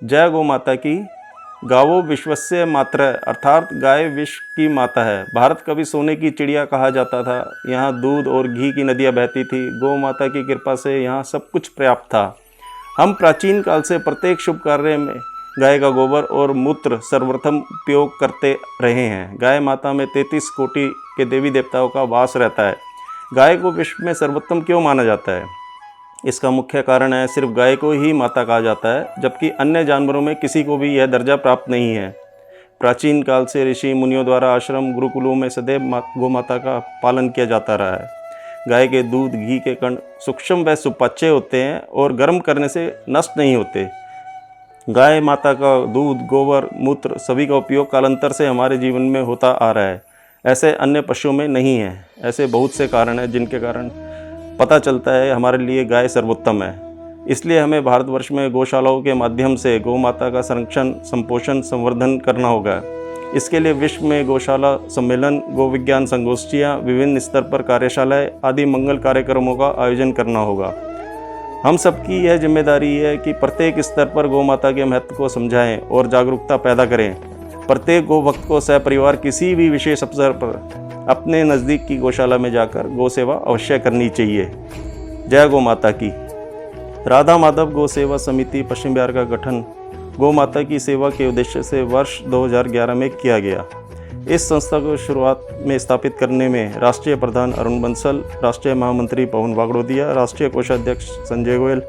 जय गौ माता की। गावो विश्वस्य मातरः अर्थात गाय विश्व की माता है। भारत कभी सोने की चिड़िया कहा जाता था। यहाँ दूध और घी की नदियाँ बहती थी। गौ माता की कृपा से यहाँ सब कुछ पर्याप्त था। हम प्राचीन काल से प्रत्येक शुभ कार्य में गाय का गोबर और मूत्र सर्वप्रथम उपयोग करते रहे हैं। गाय माता में 33 कोटि के देवी देवताओं का वास रहता है। गाय को विश्व में सर्वोत्तम क्यों माना जाता है? इसका मुख्य कारण है सिर्फ गाय को ही माता कहा जाता है, जबकि अन्य जानवरों में किसी को भी यह दर्जा प्राप्त नहीं है। प्राचीन काल से ऋषि मुनियों द्वारा आश्रम गुरुकुलों में सदैव गौ माता का पालन किया जाता रहा है। गाय के दूध घी के कण सूक्ष्म व सुपाच्य होते हैं और गर्म करने से नष्ट नहीं होते। गाय माता का दूध गोबर मूत्र सभी का उपयोग कालांतर से हमारे जीवन में होता आ रहा है। ऐसे अन्य पशुओं में नहीं है। ऐसे बहुत से कारण हैं जिनके कारण पता चलता है हमारे लिए गाय सर्वोत्तम है। इसलिए हमें भारतवर्ष में गौशालाओं के माध्यम से गौ माता का संरक्षण संपोषण संवर्धन करना होगा। इसके लिए विश्व में गौशाला सम्मेलन गौ विज्ञान संगोष्ठियाँ विभिन्न स्तर पर कार्यशालाएँ आदि मंगल कार्यक्रमों का आयोजन करना होगा। हम सबकी यह जिम्मेदारी है कि प्रत्येक स्तर पर गौ माता के महत्व को समझाएं और जागरूकता पैदा करें। प्रत्येक गौ भक्त को सपरिवार किसी भी विशेष अवसर पर अपने नज़दीक की गौशाला में जाकर गौ सेवा अवश्य करनी चाहिए। जय गौ माता की। राधा माधव गौ सेवा समिति पश्चिम बिहार का गठन गौ माता की सेवा के उद्देश्य से वर्ष 2011 में किया गया। इस संस्था को शुरुआत में स्थापित करने में राष्ट्रीय प्रधान अरुण बंसल, राष्ट्रीय महामंत्री पवन वागड़ोदिया, राष्ट्रीय कोषाध्यक्ष संजय गोयल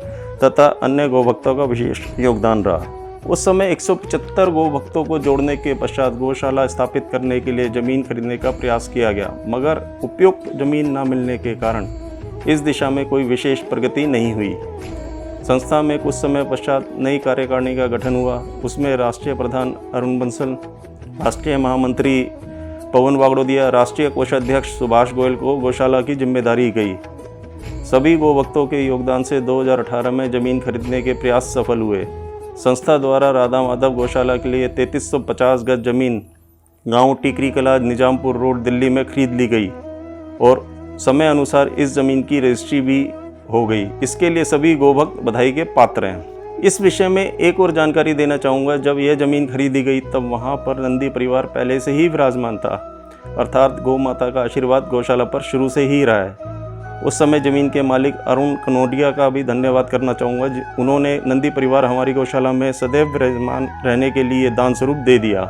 तथा अन्य गौ भक्तों का विशेष योगदान रहा। उस समय 175 गौ भक्तों को जोड़ने के पश्चात गौशाला स्थापित करने के लिए ज़मीन खरीदने का प्रयास किया गया, मगर उपयुक्त ज़मीन न मिलने के कारण इस दिशा में कोई विशेष प्रगति नहीं हुई। संस्था में कुछ समय पश्चात नई कार्यकारिणी का गठन हुआ। उसमें राष्ट्रीय प्रधान अरुण बंसल, राष्ट्रीय महामंत्री पवन वागड़ोदिया, राष्ट्रीय कोषाध्यक्ष सुभाष गोयल को गौशाला की जिम्मेदारी गई। सभी गौ भक्तों के योगदान से 2018 में ज़मीन खरीदने के प्रयास सफल हुए। संस्था द्वारा राधा माधव गौशाला के लिए 3350 गज जमीन गांव टिकरी कला निजामपुर रोड दिल्ली में खरीद ली गई और समय अनुसार इस ज़मीन की रजिस्ट्री भी हो गई। इसके लिए सभी गोभक्त बधाई के पात्र हैं। इस विषय में एक और जानकारी देना चाहूँगा। जब यह ज़मीन खरीदी गई तब वहाँ पर नंदी परिवार पहले से ही विराजमान था, अर्थात गौ माता का आशीर्वाद गौशाला पर शुरू से ही रहा है। उस समय ज़मीन के मालिक अरुण कनोडिया का भी धन्यवाद करना चाहूँगा। उन्होंने नंदी परिवार हमारी गौशाला में सदैव विराजमान रहने के लिए दान स्वरूप दे दिया।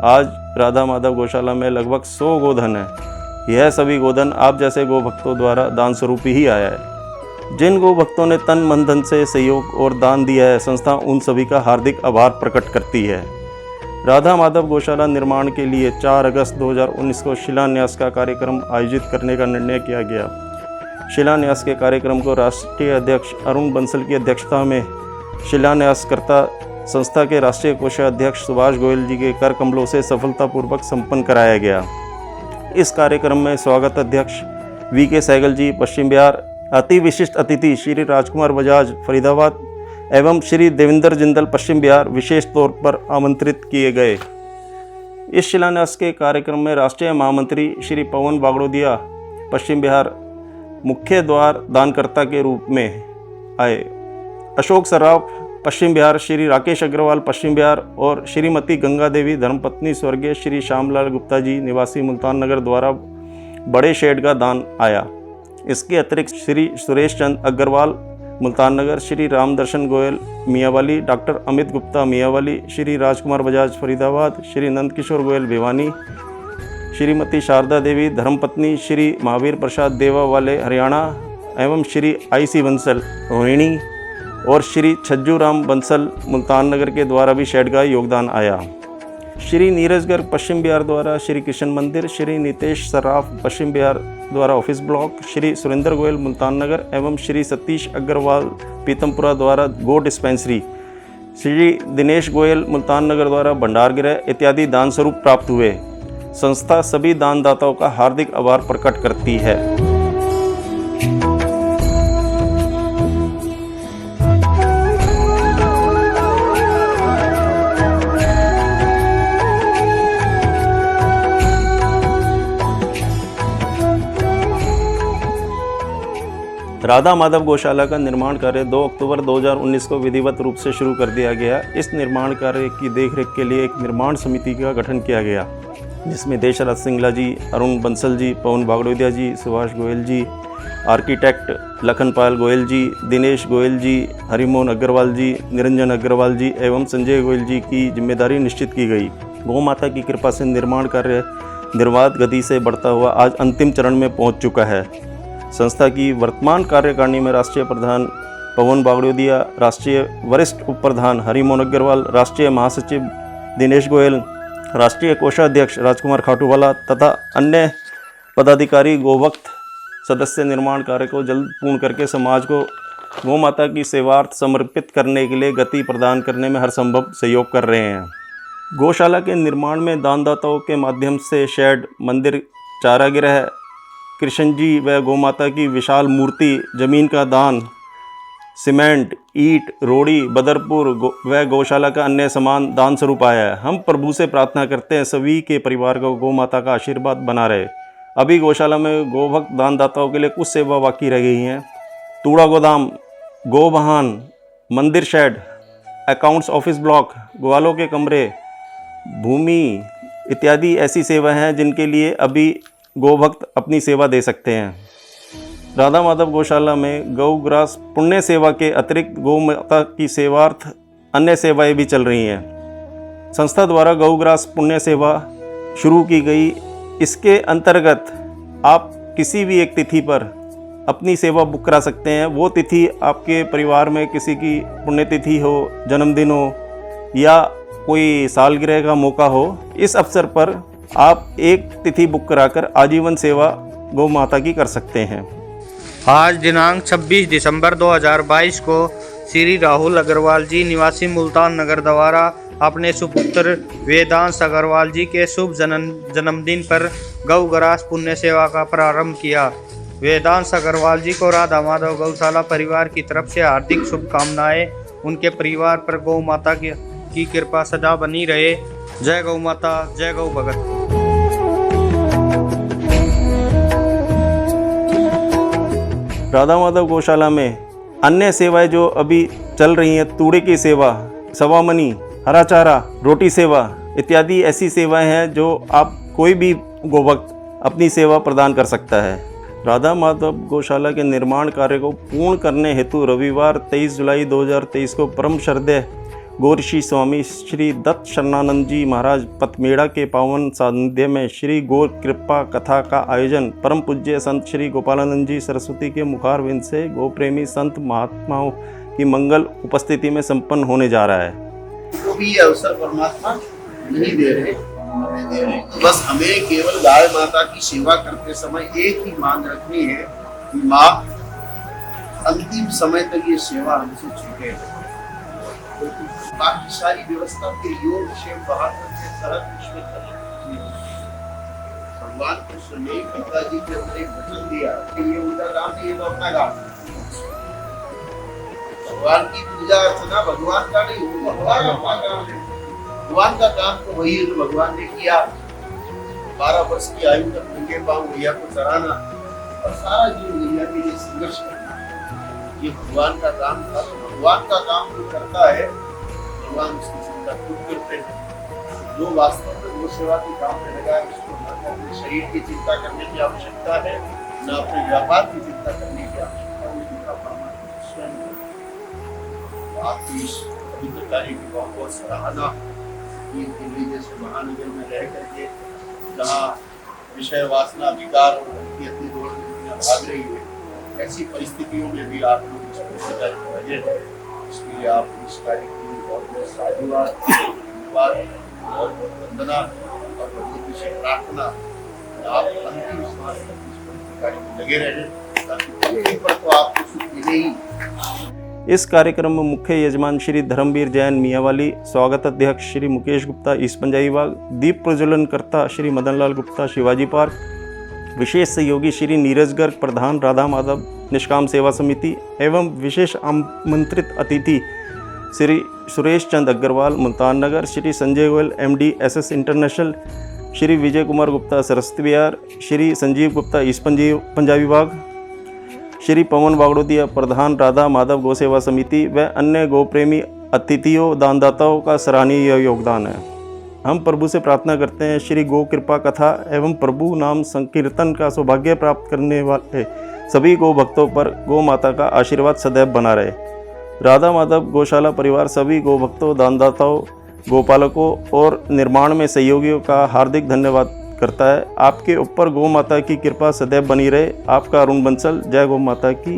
आज राधा माधव गौशाला में लगभग 100 गोधन है। यह सभी गोधन आप जैसे गौ भक्तों द्वारा दान स्वरूप ही आया है। जिन गौ भक्तों ने तन मन धन से सहयोग और दान दिया है, संस्था उन सभी का हार्दिक आभार प्रकट करती है। राधा माधव गौशाला निर्माण के लिए 4 अगस्त 2019 को शिलान्यास का कार्यक्रम आयोजित करने का निर्णय किया गया। शिलान्यास के कार्यक्रम को राष्ट्रीय अध्यक्ष अरुण बंसल की अध्यक्षता में शिलान्यासकर्ता संस्था के राष्ट्रीय कोषाध्यक्ष सुभाष गोयल जी के कर कमलों से सफलतापूर्वक संपन्न कराया गया। इस कार्यक्रम में स्वागत अध्यक्ष VK सहगल जी पश्चिम बिहार, अति विशिष्ट अतिथि श्री राजकुमार बजाज फरीदाबाद एवं श्री देवेंद्र जिंदल पश्चिम बिहार विशेष तौर पर आमंत्रित किए गए। इस शिलान्यास के कार्यक्रम में राष्ट्रीय महामंत्री श्री पवन वागड़ोदिया पश्चिम बिहार मुख्य द्वार दानकर्ता के रूप में आए। अशोक सर्राफ पश्चिम बिहार, श्री राकेश अग्रवाल पश्चिम बिहार और श्रीमती गंगा देवी धर्मपत्नी स्वर्गीय श्री श्यामलाल गुप्ता जी निवासी मुल्तान नगर द्वारा बड़े शेड का दान आया। इसके अतिरिक्त श्री सुरेश चंद अग्रवाल मुल्तान नगर, श्री रामदर्शन गोयल मियावाली, डॉक्टर अमित गुप्ता मियावाली, श्री राजकुमार बजाज फरीदाबाद, श्री नंदकिशोर गोयल भिवानी, श्रीमती शारदा देवी धर्मपत्नी श्री महावीर प्रसाद देवा वाले हरियाणा एवं श्री IC बंसल रोहिणी और श्री छज्जू राम बंसल मुल्तान नगर के द्वारा भी शेड का योगदान आया। श्री नीरज गर्ग पश्चिम बिहार द्वारा श्री कृष्ण मंदिर, श्री नितेश सर्राफ पश्चिम बिहार द्वारा ऑफिस ब्लॉक, श्री सुरेंद्र गोयल मुल्तान नगर एवं श्री सतीश अग्रवाल पीतमपुरा द्वारा गो डिस्पेंसरी, श्री दिनेश गोयल मुल्तान नगर द्वारा भंडार गृह इत्यादि दान स्वरूप प्राप्त हुए। संस्था सभी दानदाताओं का हार्दिक आभार प्रकट करती है। राधा माधव गौशाला का निर्माण कार्य 2 अक्टूबर 2019 को विधिवत रूप से शुरू कर दिया गया। इस निर्माण कार्य की देखरेख के लिए एक निर्माण समिति का गठन किया गया, जिसमें देशराज सिंगला जी, अरुण बंसल जी, पवन बागड़ोदिया जी, सुभाष गोयल जी, आर्किटेक्ट लखनपाल गोयल जी, दिनेश गोयल जी, हरिमोहन अग्रवाल जी, निरंजन अग्रवाल जी एवं संजय गोयल जी की जिम्मेदारी निश्चित की गई। गौ माता की कृपा से निर्माण कार्य निर्बाध गति से बढ़ता हुआ आज अंतिम चरण में पहुंच चुका है। संस्था की वर्तमान कार्यकारिणी में राष्ट्रीय प्रधान पवन बागड़ोदिया, राष्ट्रीय वरिष्ठ उप प्रधान हरिमोहन अग्रवाल, राष्ट्रीय महासचिव दिनेश गोयल, राष्ट्रीय कोषाध्यक्ष राजकुमार खाटूवाला तथा अन्य पदाधिकारी गोभक्त सदस्य निर्माण कार्य को जल्द पूर्ण करके समाज को गौ माता की सेवार्थ समर्पित करने के लिए गति प्रदान करने में हर संभव सहयोग कर रहे हैं। गौशाला के निर्माण में दानदाताओं के माध्यम से शेड, मंदिर, चारागृह, कृष्ण जी व गौ माता की विशाल मूर्ति, जमीन का दान, सीमेंट, ईंट, रोड़ी, बदरपुर व गौशाला का अन्य सामान दान स्वरूप आया है। हम प्रभु से प्रार्थना करते हैं सभी के परिवार को गौ माता का आशीर्वाद बना रहे। अभी गौशाला में गोभक्त दानदाताओं के लिए कुछ सेवा बाकी रह गई हैं। तूड़ा गोदाम, गौ वाहन, मंदिर शेड, अकाउंट्स ऑफिस ब्लॉक, ग्वालों के कमरे, भूमि इत्यादि ऐसी सेवा हैं जिनके लिए अभी गोभक्त अपनी सेवा दे सकते हैं। राधा माधव गौशाला में गौग्रास पुण्य सेवा के अतिरिक्त गौ माता की सेवार्थ अन्य सेवाएं भी चल रही हैं। संस्था द्वारा गौग्रास पुण्य सेवा शुरू की गई। इसके अंतर्गत आप किसी भी एक तिथि पर अपनी सेवा बुक करा सकते हैं। वो तिथि आपके परिवार में किसी की पुण्यतिथि हो, जन्मदिन हो या कोई सालगिरह का मौका हो, इस अवसर पर आप एक तिथि बुक कराकर आजीवन सेवा गौ माता की कर सकते हैं। आज दिनांक 26 दिसंबर 2022 को श्री राहुल अग्रवाल जी निवासी मुल्तान नगर द्वारा अपने सुपुत्र वेदांश अग्रवाल जी के शुभ जन्मदिन पर गौग्रास पुण्य सेवा का प्रारंभ किया। वेदांश अग्रवाल जी को राधा माधव गौशाला परिवार की तरफ से हार्दिक शुभकामनाएं। उनके परिवार पर गौ माता की कृपा सदा बनी रहे। जय गौ माता, जय गौ भगत। राधा माधव गौशाला में अन्य सेवाएं जो अभी चल रही हैं, तूड़े की सेवा, सवामनी, हरा चारा, रोटी सेवा इत्यादि ऐसी सेवाएं हैं जो आप कोई भी गोभक्त अपनी सेवा प्रदान कर सकता है। राधा माधव गौशाला के निर्माण कार्य को पूर्ण करने हेतु रविवार 23 जुलाई 2023 को परम श्रद्धेय गौऋषि स्वामी श्री दत्त शरणानंद जी महाराज पतमेड़ा के पावन सानिध्य में श्री गौर कृपा कथा का आयोजन परम पूज्य संत श्री गोपालानंद जी सरस्वती के मुखारविंद से गौ प्रेमी संत महात्माओं की मंगल उपस्थिति में संपन्न होने जा रहा है। तो भी अवसर परमात्मा नहीं दे रहे, बस हमें केवल गाय माता की सेवा करते समय एक ही मांग रखनी है कि माँ अंतिम समय तक ये सेवा हमसे छूटे। बाकी सारी व्यवस्था के योग क्षेम बाहर से सरल विश्व भगवान कृष्ण ने गीता जी के अंदर एक वचन दिया कि ये उनका काम नहीं, ये तो अपना काम। भगवान की पूजा अर्चना भगवान का नहीं, वो हमारा काम है। भगवान का काम तो वही है जो भगवान ने किया। 12 वर्ष की आयु तक नंगे पांव मैया को चढ़ाना और सारा जीवन मैया के लिए संघर्ष करना, ये भगवान का काम था। तो भगवान का काम जो करता है भगवान उसकी चिंता खुद करते हैं। जो वास्तव में गौ सेवा के काम में लगा है उसको न तो अपने शरीर की चिंता करने की आवश्यकता है, न अपने व्यापार की चिंता करने की आवश्यकता है। आपकी इस पवित्र कार्य की बहुत बहुत सराहना। दिल्ली जैसे महानगर में रह करके जहाँ विषय वासना, विकार और भक्ति अपनी दौड़ में भाग रही है, ऐसी परिस्थितियों में भी आप लोग इसको लगे हैं। इसके लिए आप इस कार्य के लिए बहुत बहुत साधुवाद, धन्यवाद, बहुत बहुत वंदना और प्रभु से प्रार्थना आप अंतिम श्वास तक इस कार्य में लगे रहें, ताकि पर तो आपको सुख मिले ही। इस कार्यक्रम में मुख्य यजमान श्री धर्मवीर जैन मियावाली, स्वागत अध्यक्ष श्री मुकेश गुप्ता ईस्ट पंजाबी विभाग, दीप प्रज्वलन करता श्री मदनलाल गुप्ता शिवाजी पार्क, विशेष सहयोगी श्री नीरज गर्ग प्रधान राधा माधव निष्काम सेवा समिति एवं विशेष आमंत्रित अतिथि Shri Suresh Chand Agarwal Multan Nagar, Shri Sanjay Goyal MD SS international, Shri Vijay Kumar Gupta Saraswati Vihar, Shri Sanjeev Gupta east Punjabi विभाग, श्री पवन बागड़ोतिया प्रधान राधा माधव गौ सेवा समिति व अन्य गौ प्रेमी अतिथियों दानदाताओं का सराहनीय योगदान है। हम प्रभु से प्रार्थना करते हैं श्री गौ कृपा कथा एवं प्रभु नाम संकीर्तन का सौभाग्य प्राप्त करने वाले सभी गौ भक्तों पर गौ माता का आशीर्वाद सदैव बना रहे। राधा माधव गौशाला परिवार सभी गौ भक्तों दानदाताओं गौपालकों और निर्माण में सहयोगियों का हार्दिक धन्यवाद करता है। आपके ऊपर गौ माता की कृपा सदैव बनी रहे। आपका अरुण बंसल। जय गौ माता की।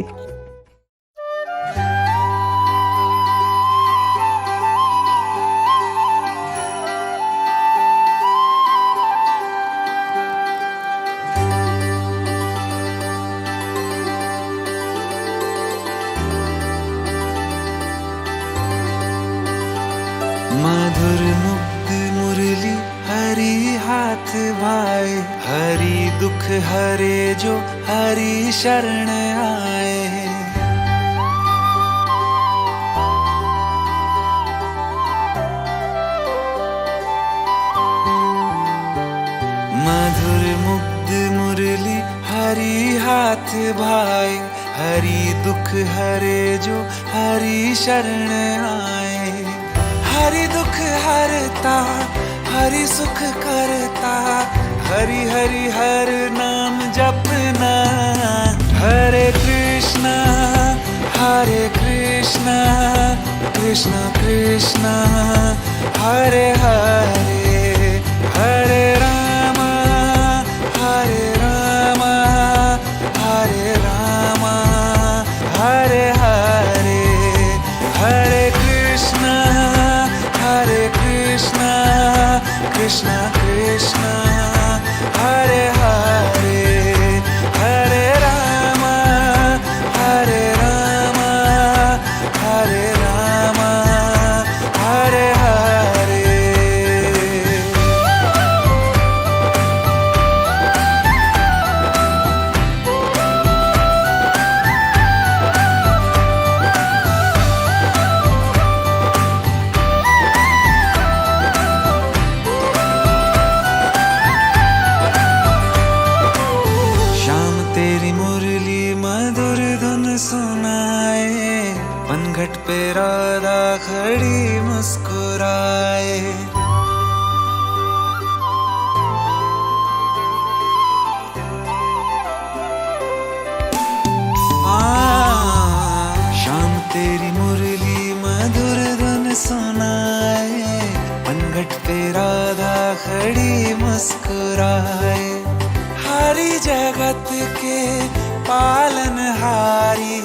मधुर मुग्ध मुरली हरि हाथ भाए, हरि दुख हरे जो हरि शरण आए। मधुर मुग्ध मुरली हरि हाथ भाए, हरि दुख हरे जो हरि शरण आए। हरि दुख हरता हरि सुख करता, हरि हरि हर नाम जपना। हरे कृष्णा कृष्ण कृष्ण हरे हरे, हरे राम हरे राम हरे राम, हरे हरे, हरे कृष्ण कृष्ण कृष्ण हरे हरे, हरे राम हरे राम हरे राम, हरे हरे। सुनाए पनघट पे राधा खड़ी मुस्कुराए। शाम तेरी मुरली मधुर धुन सुनाए, पनघट पे राधा खड़ी मुस्कुराए। हरि जगत के पालनहारी,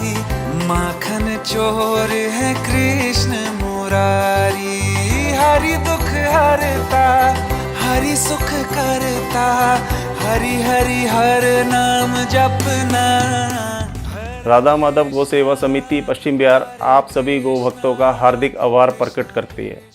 माखन चोर है कृष्ण मुरारी। हरि दुख हरता हरि सुख करता, हरि हरि हर नाम जपना। राधा माधव गौ सेवा समिति पश्चिम बिहार आप सभी गौ भक्तों का हार्दिक आभार प्रकट करती है।